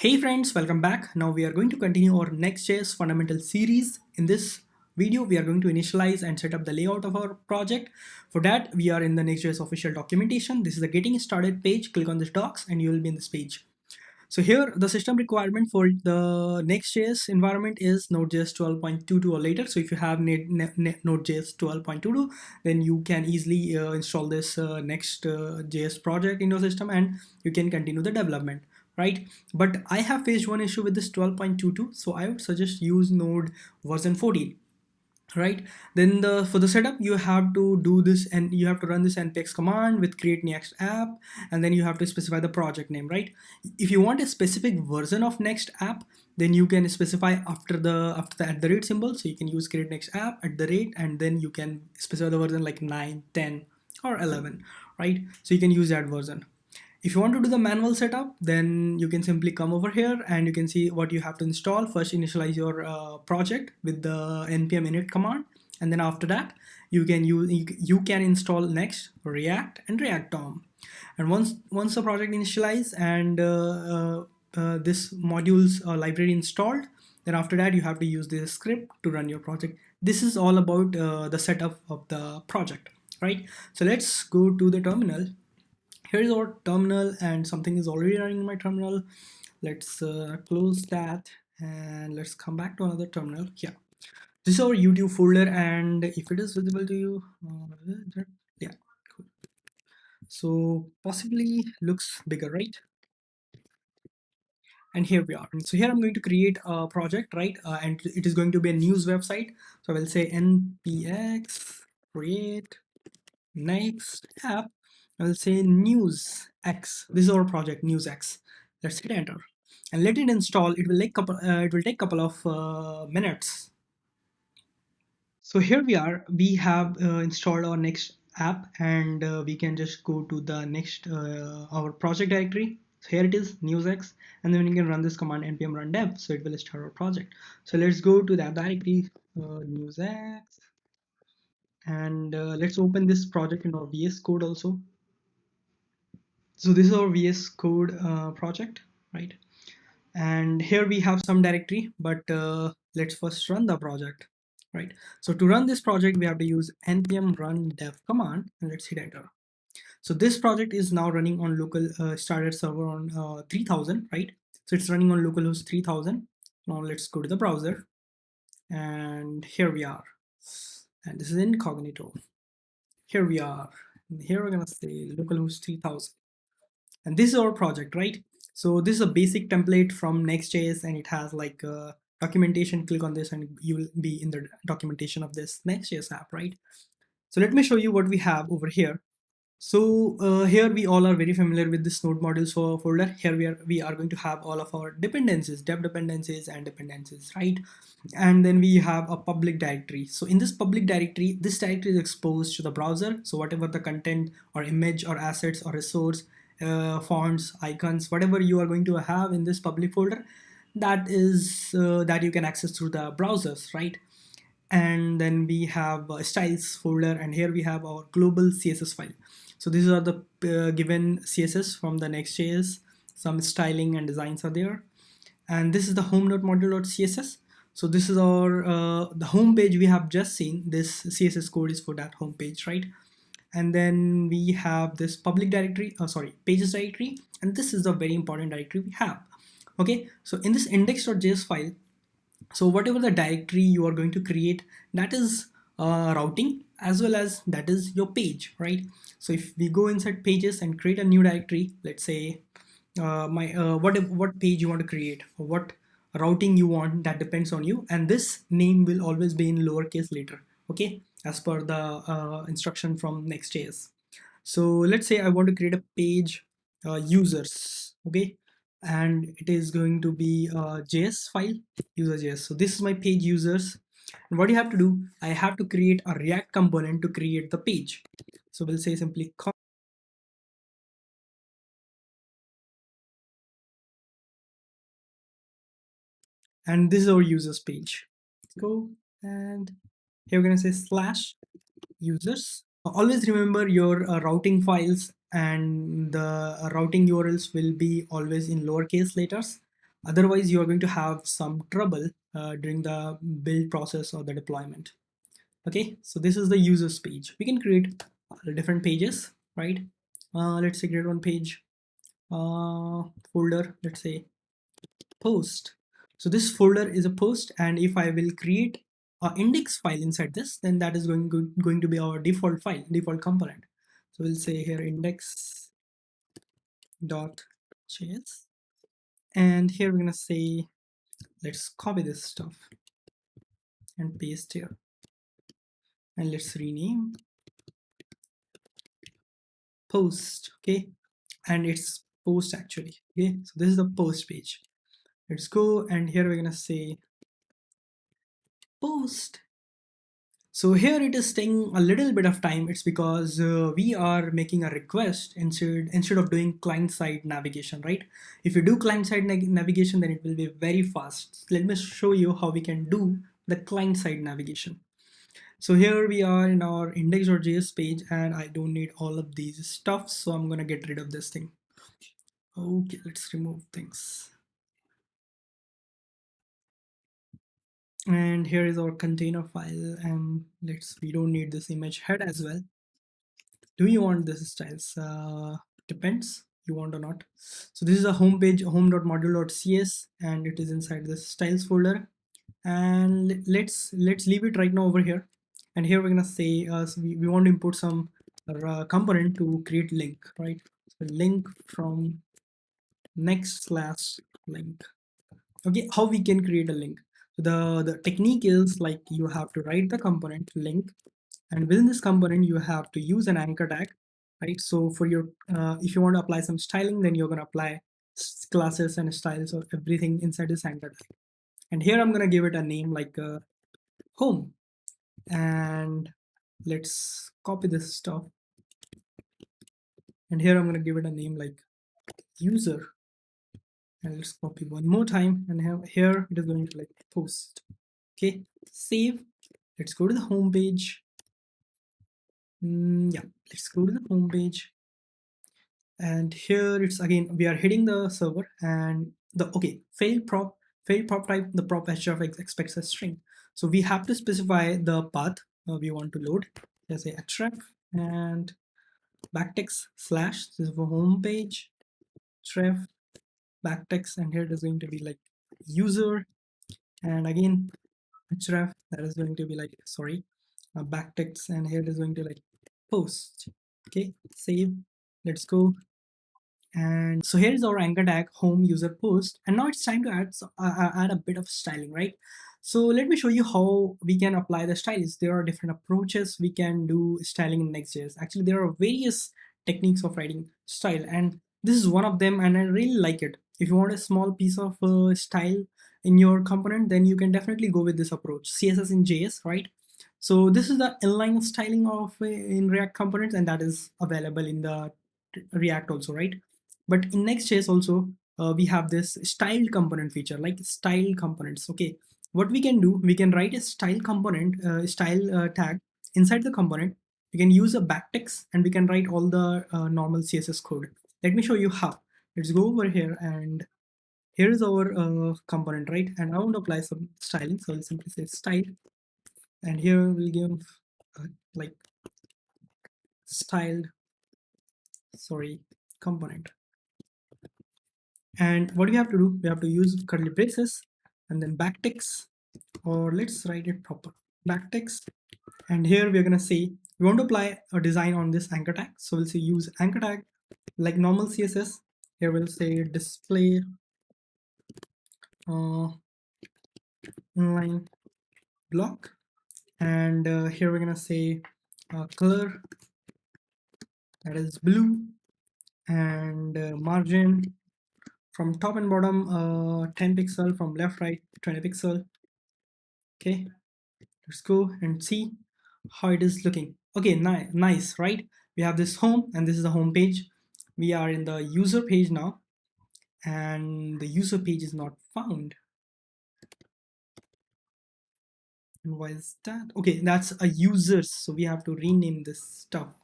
Hey friends, welcome back. Now we are going to continue our Next.js fundamental series. In this video, we are going to initialize and set up the layout of our project. For that, we are in the Next.js official documentation. This is the getting started page. Click on this docs and you will be in this page. So here, the system requirement for the Next.js environment is Node.js 12.22 or later. So if you have Node.js 12.22, then you can easily install this Next.js project in your system and you can continue the development, right? But I have faced one issue with this 12.22, so I would suggest use Node version 14, right? Then for the setup you have to do this and you have to run this npx command with create next app, and then you have to specify the project name, right? If you want a specific version of next app, then you can specify after the at the rate symbol. So you can use create next app at the rate, and then you can specify the version like 9, 10, or 11, right? So you can use that version. If you want to do the manual setup, then you can simply come over here and you can see what you have to install. First, initialize your project with the npm init command, and then after that, you can install Next, React, and React DOM. And once the project initialize and this modules library installed, then after that you have to use this script to run your project. This is all about the setup of the project, right? So let's go to the terminal. Here is our terminal and something is already running in my terminal. Let's close that and let's come back to another terminal. Yeah, this is our YouTube folder, and if it is visible to you, yeah, cool. So possibly looks bigger, right? And here we are. And so here I'm going to create a project, right? And it is going to be a news website. So I will say npx create next app. I'll say news X. This is our project news X. Let's hit enter and let it install. It will take couple of minutes. So here we are. We have installed our next app, and we can just go to the next our project directory. So here it is, newsx, and then we can run this command npm run dev. So it will start our project. So let's go to that directory, newsx, and let's open this project in our VS Code also. So this is our VS Code project, right? And here we have some directory, but let's first run the project, right? So to run this project, we have to use npm run dev command, and let's hit enter. So this project is now running on local started server on 3000, right? So it's running on localhost 3000. Now let's go to the browser, and here we are. And this is incognito. Here we are. And here we're gonna say localhost 3000. And this is our project, right? So this is a basic template from Next.js, and it has like documentation. Click on this and you will be in the documentation of this Next.js app, right? So let me show you what we have over here. So here we all are very familiar with this node modules folder. Here we are going to have all of our dependencies, dev dependencies and dependencies, right? And then we have a public directory. So in this public directory, this directory is exposed to the browser. So whatever the content or image or assets or resource, fonts, icons, whatever you are going to have in this public folder, that is that you can access through the browsers, right? And then we have a styles folder, and here we have our global css file. So these are the given css from the Next.js. Some styling and designs are there, and this is the home module.css. So this is our the home page we have just seen. This css code is for that home page, right? And then we have this public directory, sorry, pages directory, and this is a very important directory we have. Okay, so in this index.js file, so whatever the directory you are going to create, that is routing, as well as that is your page, right? So if we go inside pages and create a new directory, let's say what page you want to create, or what routing you want, that depends on you, and this name will always be in lowercase later, okay, as per the instruction from Next.js. So let's say I want to create a page users, okay, and it is going to be a JS file, user.js. So this is my page users, and what you have to do, I have to create a React component to create the page. So we'll say simply and this is our users page. Go, and here we're gonna say slash users. Always remember your routing files and the routing URLs will be always in lowercase letters. Otherwise, you are going to have some trouble during the build process or the deployment. Okay, so this is the users page. We can create different pages, right? Let's say create one page, folder, let's say post. So this folder is a post, and if I will create an index file inside this, then that is going to be our default file, default component. So we'll say here index.js, and here we're gonna say, let's copy this stuff and paste here, and let's rename post. Okay, and it's post actually. Okay, so this is the post page. Let's go, and here we're gonna say post. So here it is taking a little bit of time. It's because we are making a request instead of doing client-side navigation, right? If you do client-side navigation, then it will be very fast. Let me show you how we can do the client-side navigation. So here we are in our index.js page, and I don't need all of these stuff, so I'm gonna get rid of this thing. Okay, let's remove things. And here is our container file, and we don't need this image head as well. Do you want this styles? Depends you want or not. So this is a home page, home.module.cs, and it is inside the styles folder. And let's leave it right now over here. And here we're gonna say so we want to import some component to create link, right? So link from next/link. Okay, how we can create a link? So the technique is like you have to write the component link, and within this component you have to use an anchor tag, right? So for your if you want to apply some styling, then you're going to apply classes and styles or everything inside this anchor tag. And here I'm going to give it a name like home, and let's copy this stuff, and here I'm going to give it a name like user, and let's copy one more time, and here it is going to like post. Okay, save. Let's go to the home page. Yeah, let's go to the home page, and here it's again we are hitting the server, and the okay failed prop type, the prop href expects a string, so we have to specify the path we want to load. Let's say href and backticks slash, this is for home page, href backticks, and here it is going to be like user, and again href, that is going to be like sorry backticks, and here it is going to like post. Okay, save. Let's go. And so here is our anchor tag home user post, and now it's time to add a bit of styling, right? So let me show you how we can apply the styles. There are different approaches we can do styling in Next.js. Actually, there are various techniques of writing style, and this is one of them, and I really like it. If you want a small piece of style in your component, then you can definitely go with this approach, CSS in JS, right? So this is the inline styling of in React components, and that is available in the React also, right? But in Next.js also, we have this style component feature, like style components. Okay, what we can do, we can write a style component, style tag inside the component. We can use a backticks, and we can write all the normal CSS code. Let me show you how. Let's go over here, and here is our component, right? And I want to apply some styling, so I'll simply say style, and here we'll give like styled, sorry, component. And what we have to do, we have to use curly braces and then backticks, or let's write it proper, backticks. And here we're going to say we want to apply a design on this anchor tag, so we'll say use anchor tag like normal CSS. Here we'll say display inline block, and here we're going to say color, that is blue, and margin from top and bottom 10 pixel, from left right 20 pixel. Okay, let's go and see how it is looking. Okay, nice, right? We have this home, and this is the home page. We are in the user page now, and the user page is not found. And why is that? Okay, that's a users, so we have to rename this stuff.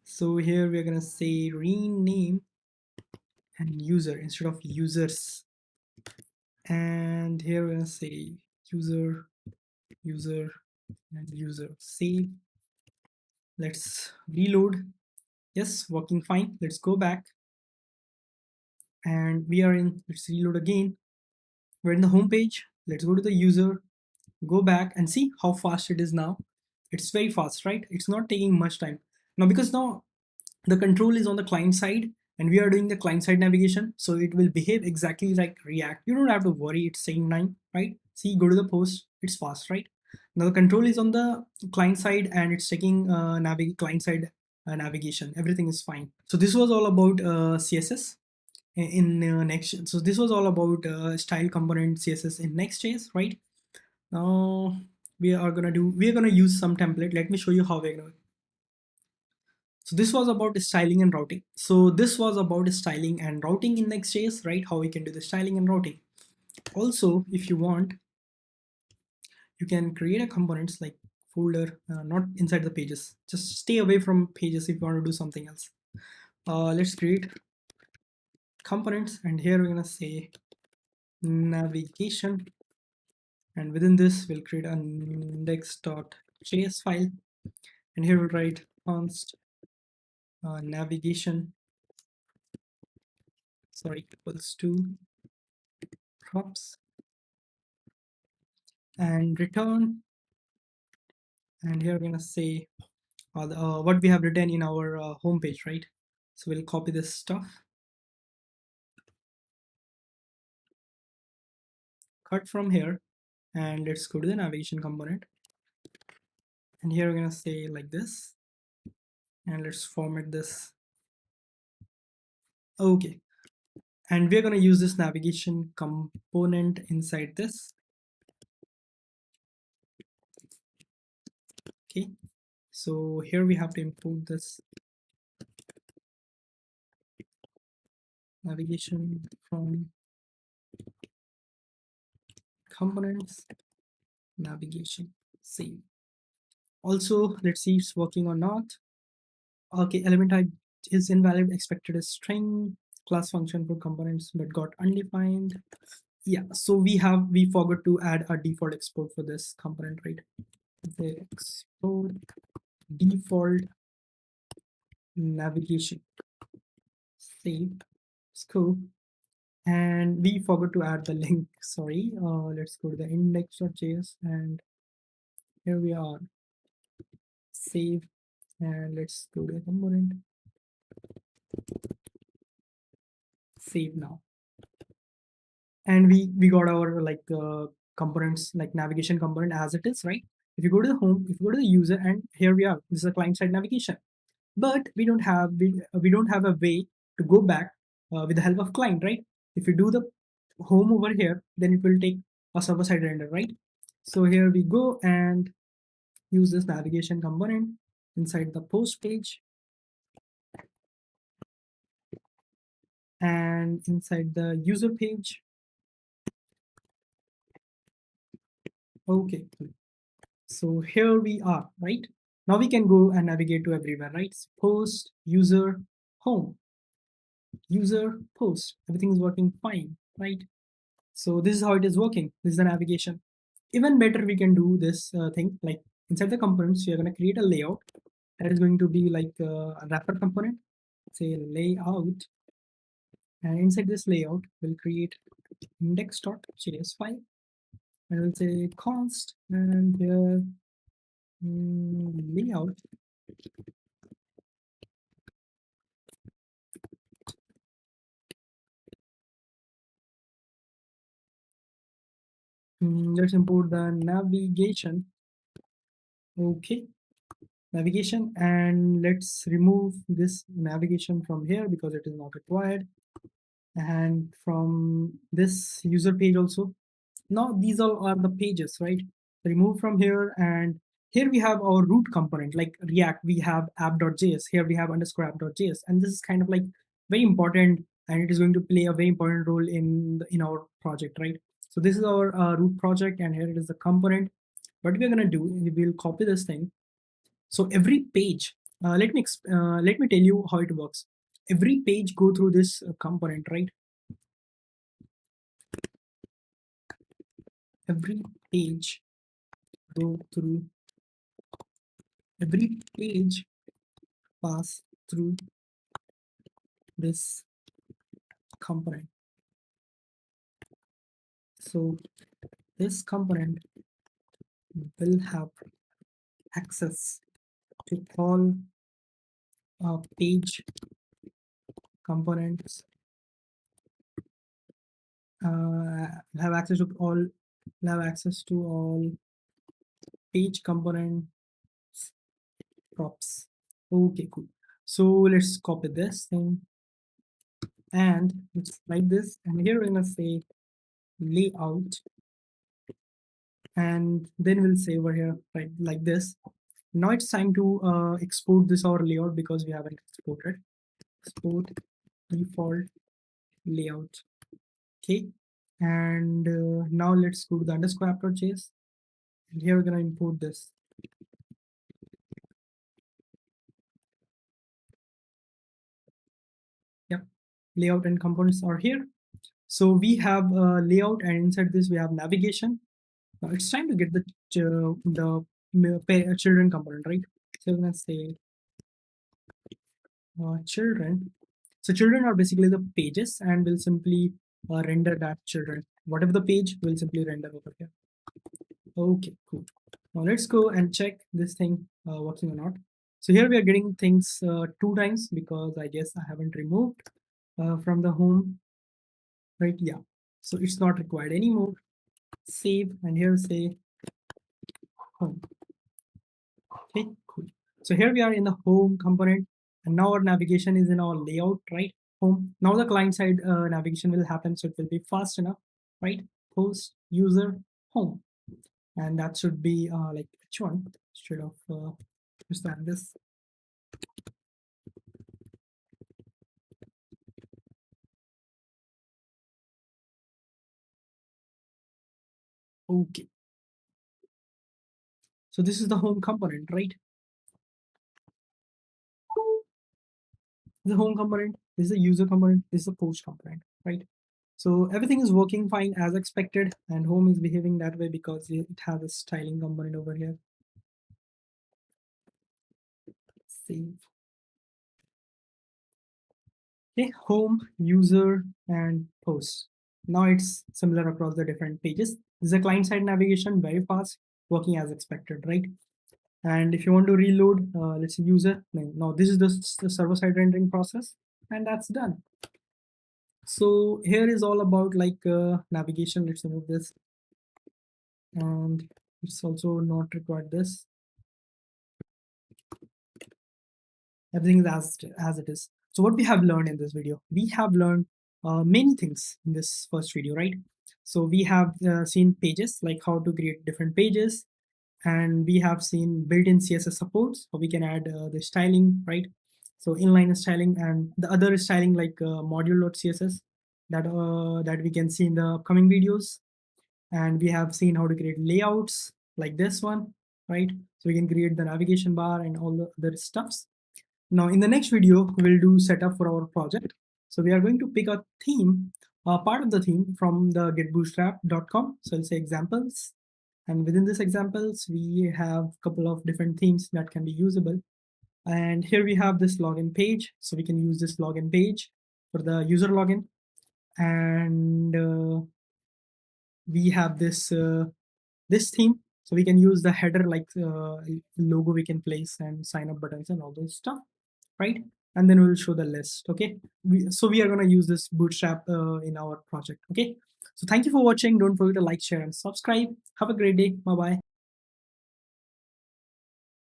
So here we're gonna say rename and user instead of users. And here we're gonna say user, user, and user. Save. Let's reload. Yes, working fine. Let's go back. And we are in, let's reload again. We're in the home page. Let's go to the user, go back and see how fast it is now. It's very fast, right? It's not taking much time. Now, because now the control is on the client side and we are doing the client side navigation, so it will behave exactly like React. You don't have to worry, it's saying 9, right? See, go to the post, it's fast, right? Now the control is on the client side and it's checking client side navigation. Everything is fine. So this was all about CSS in Next. So this was all about style component CSS in Next.js, right? Now we're gonna use some template. Let me show you how we're gonna. So this was about styling and routing. So this was about styling and routing in Next.js, right? How we can do the styling and routing. Also, if you want, you can create a components like folder, not inside the pages. Just stay away from pages if you want to do something else. Let's create components, and here we're gonna say navigation, and within this we'll create a index.js file, and here we'll write const navigation, sorry, equals to props and return. And here we're gonna say what we have written in our home page, right? So we'll copy this stuff, cut from here, and let's go to the navigation component. And here we're gonna say like this, and let's format this. Okay, and we're gonna use this navigation component inside this. Okay, so here we have to import this navigation from components, navigation, save. Also, let's see if it's working or not. Okay, element type is invalid, expected a string, class function for components but got undefined. Yeah, so we forgot to add a default export for this component, right? The export default navigation, save, scope, and we forgot to add the link. Sorry. Let's go to the index.js, and here we are. Save, and let's go to the component. Save now. And we got our like components, like navigation component as it is, right? If you go to the home, if you go to the user, and here we are, this is a client side navigation, but we don't have a way to go back with the help of client, right? If you do the home over here, then it will take a server side render, right? So here we go and use this navigation component inside the post page and inside the user page. Okay, so here we are, right? Now we can go and navigate to everywhere, right? Post, user, home, user, post. Everything is working fine, right? So this is how it is working. This is the navigation. Even better, we can do this thing like inside the components. We are going to create a layout that is going to be like a wrapper component. Say layout, and inside this layout, we'll create index.js file, and we'll say const, and here layout. Let's import the navigation. Okay, navigation, and let's remove this navigation from here because it is not required, and from this user page also. Now these all are the pages, right? Remove from here, and here we have our root component like React. We have app.js, here we have underscore app.js, and this is kind of like very important, and it is going to play a very important role in our project, right? So this is our root project, and here it is the component. What we're gonna do, we'll copy this thing. So every page, let me tell you how it works. Every page go through this component, right? every page go through every page pass through this component. So this component will have access to all page components, have access to all page component props. Okay, cool. So let's copy this thing and let's write this, and here we're gonna say layout, and then we'll say over here, right, like this. Now it's time to export this our layout because we haven't exported. Export default layout. Okay, and now let's go to the underscore app.js, and here we're gonna import this. Yep, layout and components are here. So we have layout, and inside this we have navigation. Now it's time to get the children component, right? So I'm gonna say children. So children are basically the pages, and we'll simply render that children. Whatever the page, we'll simply render over here. Okay, cool. Now let's go and check this thing working or not. So here we are getting things 2 times because I guess I haven't removed from the home, right? Yeah. So it's not required anymore. Save, and here say home. Okay, cool. So here we are in the home component, and now our navigation is in our layout, right? Home. Now the client side navigation will happen, so it will be fast enough, right? Host, user, home, and that should be like H1 instead of just than this. Okay. So this is the home component, right? The home component, this is the user component, this is the post component, right? So everything is working fine as expected, and home is behaving that way because it has a styling component over here. Save. Okay, home, user, and post. Now it's similar across the different pages. This is a client-side navigation, very fast, working as expected, right? And if you want to reload, let's say user. Now this is the server-side rendering process, and that's done. So here is all about like navigation. Let's remove this, and it's also not required this. Everything is as it is. So what we have learned in this video, we have learned many things in this first video, right? So we have seen pages, like how to create different pages, and we have seen built-in CSS supports, so we can add the styling, right? So inline styling and the other styling like module.css that we can see in the upcoming videos. And we have seen how to create layouts like this one, right? So we can create the navigation bar and all the other stuffs. Now in the next video, we'll do setup for our project. So we are going to pick a theme, part of the theme from the getbootstrap.com. So I'll say examples. And within this examples, we have a couple of different themes that can be usable. And here we have this login page. So we can use this login page for the user login. And we have this theme. So we can use the header like logo we can place and sign up buttons and all those stuff, right? And then we'll show the list. Okay, so we are going to use this bootstrap in our project. Okay, so thank you for watching. Don't forget to like, share, and subscribe. Have a great day. Bye bye.